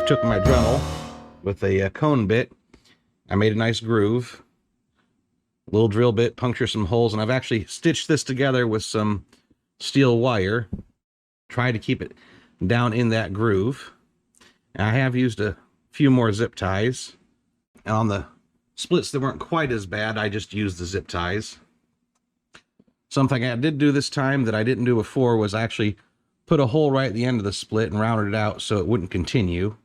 took my Dremel with a cone bit. I made a nice groove, a little drill bit, puncture some holes, and I've actually stitched this together with some steel wire. Try to keep it down in that groove. And I have used a few more zip ties. And on the splits that weren't quite as bad, I just used the zip ties. Something I did do this time that I didn't do before was actually put a hole right at the end of the split and rounded it out so it wouldn't continue.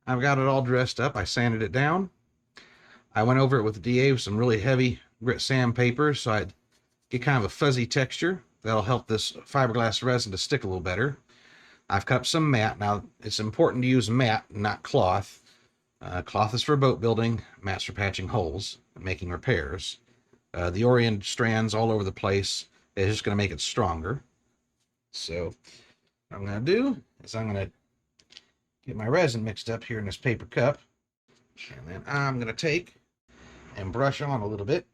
I've got it all dressed up. I sanded it down. I went over it with DA with some really heavy grit sandpaper so I'd get kind of a fuzzy texture. That'll help this fiberglass resin to stick a little better. I've cut up some mat. Now, it's important to use mat, not cloth. Cloth is for boat building, mat's for patching holes and making repairs. The oriented strands all over the place is just going to make it stronger. So what I'm going to do is I'm going to get my resin mixed up here in this paper cup. And then I'm going to take and brush on a little bit.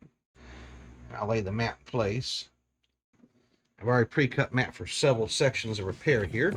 I'll lay the mat in place. I've already pre-cut mat for several sections of repair here.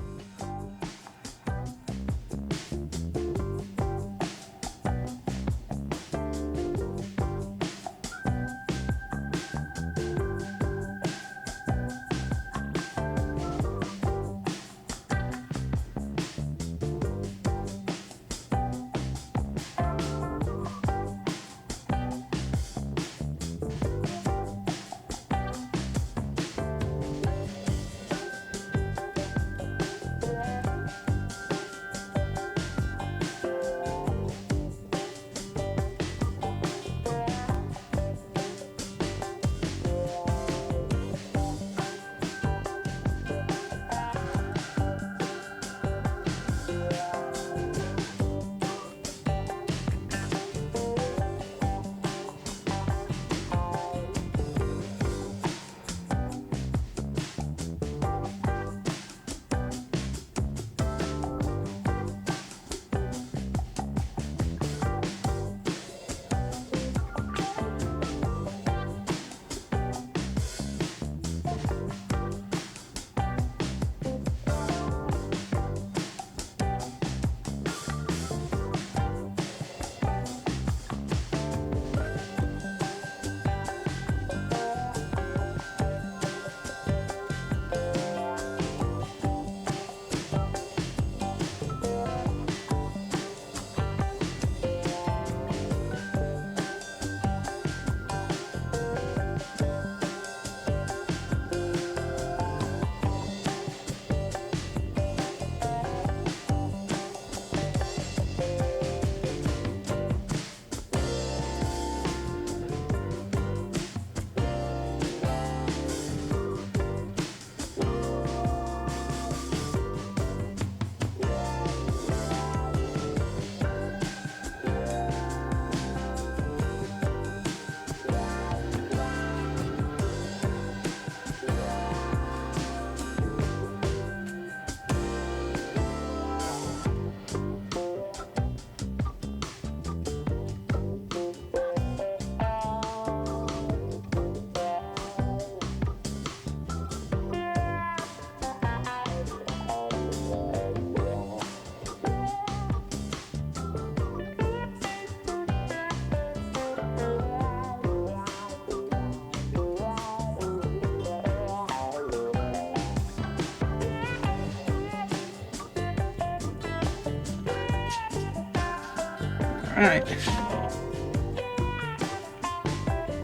All right,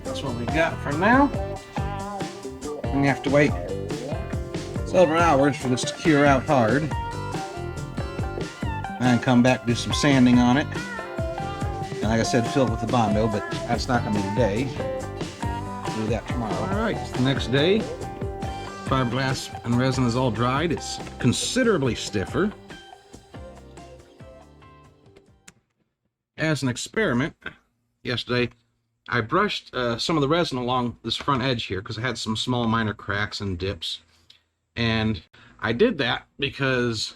that's what we got for now. We have to wait several hours for this to cure out hard, and come back, do some sanding on it, and like I said, fill it with the Bondo, but that's not going to be today. We'll do that tomorrow. All right, it's the next day. Fiberglass and resin is all dried. It's considerably stiffer. As an experiment, yesterday I brushed some of the resin along this front edge here because I had some small minor cracks and dips. And I did that because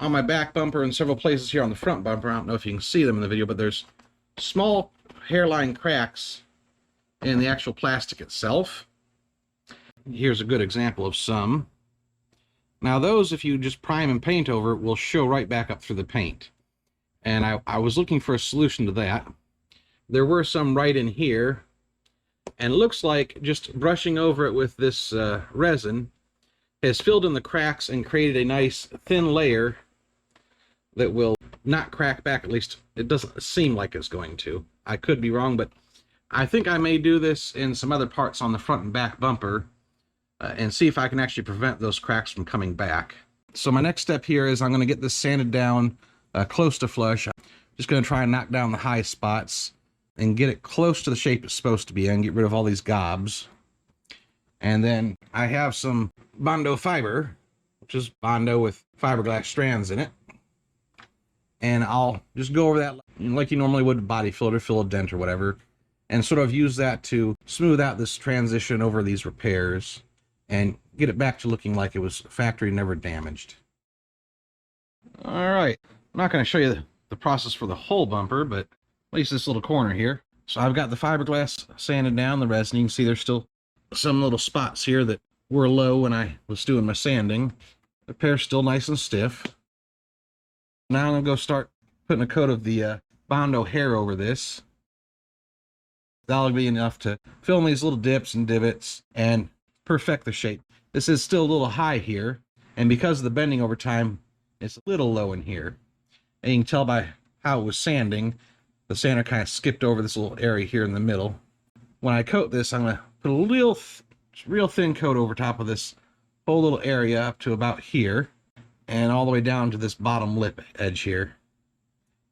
on my back bumper and several places here on the front bumper, I don't know if you can see them in the video, but there's small hairline cracks in the actual plastic itself. Here's a good example of some. Now those, if you just prime and paint over, will show right back up through the paint. And I was looking for a solution to that. There were some right in here, and it looks like just brushing over it with this resin has filled in the cracks and created a nice thin layer that will not crack back. At least it doesn't seem like it's going to. I could be wrong, but I think I may do this in some other parts on the front and back bumper and see if I can actually prevent those cracks from coming back. So my next step here is I'm going to get this sanded down close to flush. I'm just going to try and knock down the high spots and get it close to the shape it's supposed to be and get rid of all these gobs. And then I have some Bondo fiber, which is Bondo with fiberglass strands in it. And I'll just go over that like you normally would a body filler, fill a dent or whatever, and sort of use that to smooth out this transition over these repairs and get it back to looking like it was factory never damaged. All right, I'm not going to show you the process for the whole bumper, but at least this little corner here. So I've got the fiberglass sanded down, the resin. You can see there's still some little spots here that were low when I was doing my sanding. The repair's still nice and stiff. Now I'm going to go start putting a coat of the Bondo hair over this. That'll be enough to fill in these little dips and divots and perfect the shape. This is still a little high here, and because of the bending over time, it's a little low in here. And you can tell by how it was sanding, the sander kind of skipped over this little area here in the middle. When I coat this, I'm going to put a real thin coat over top of this whole little area up to about here, and all the way down to this bottom lip edge here,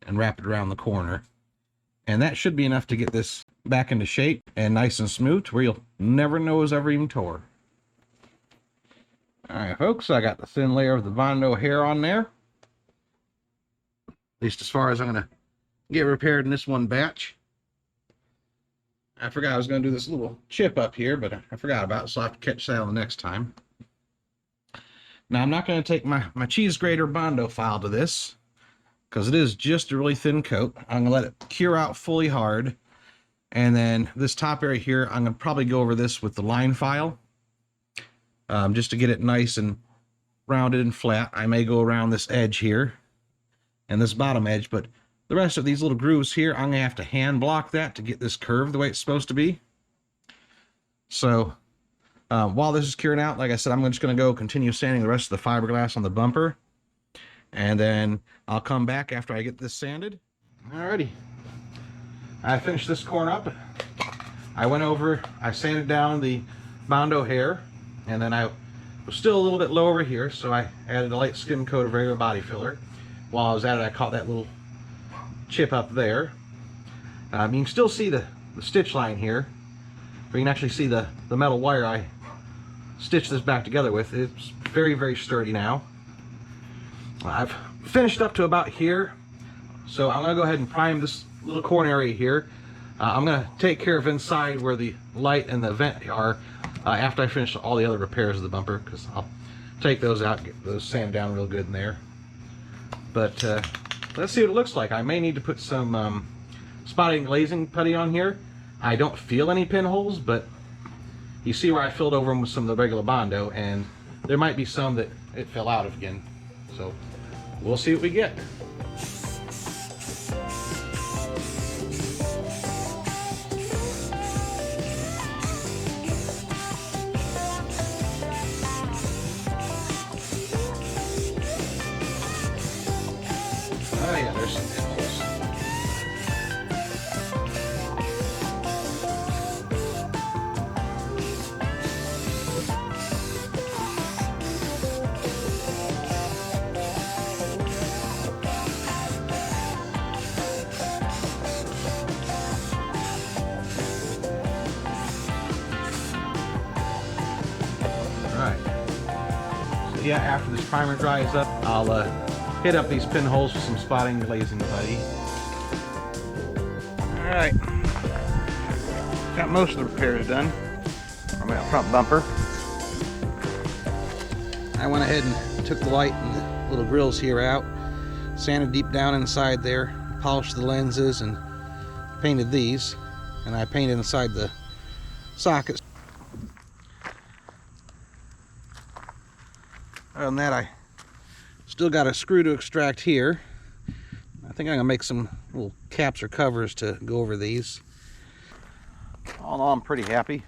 and wrap it around the corner. And that should be enough to get this back into shape and nice and smooth, where you'll never know it was ever even tore. Alright folks, I got the thin layer of the Bondo hair on there. At least as far as I'm going to get repaired in this one batch. I forgot I was going to do this little chip up here, but I forgot about it, so I'll have to catch that on the next time. Now I'm not going to take my cheese grater Bondo file to this, because it is just a really thin coat. I'm going to let it cure out fully hard. And then this top area here, I'm going to probably go over this with the line file. Just to get it nice and rounded and flat. I may go around this edge here and this bottom edge, but the rest of these little grooves here, I'm going to have to hand block that to get this curved the way it's supposed to be. So while this is curing out, like I said, I'm just going to go continue sanding the rest of the fiberglass on the bumper. And then I'll come back after I get this sanded. Alrighty. I finished this corner up. I went over, I sanded down the Bondo hair, and then I was still a little bit low over here, so I added a light skim coat of regular body filler. While I was at it, I caught that little chip up there. You can still see the stitch line here. But you can actually see the metal wire I stitched this back together with. It's very, very sturdy now. I've finished up to about here, so I'm going to go ahead and prime this little corner area here. I'm going to take care of inside where the light and the vent are after I finish all the other repairs of the bumper, because I'll take those out, get those sanded down real good in there. But let's see what it looks like. I may need to put some spotting glazing putty on here. I don't feel any pinholes, but you see where I filled over them with some of the regular Bondo, and there might be some that it fell out of again. So we'll see what we get. Oh yeah, there's some pinholes. Alright. So yeah, after this primer dries up, I'll hit up these pinholes with some spotting glazing putty. Alright. Got most of the repairs done on my front bumper. I went ahead and took the light and the little grills here out, sanded deep down inside there, polished the lenses, and painted these. And I painted inside the sockets. Other than that, I still got a screw to extract here. I think I'm gonna make some little caps or covers to go over these. All in all, I'm pretty happy.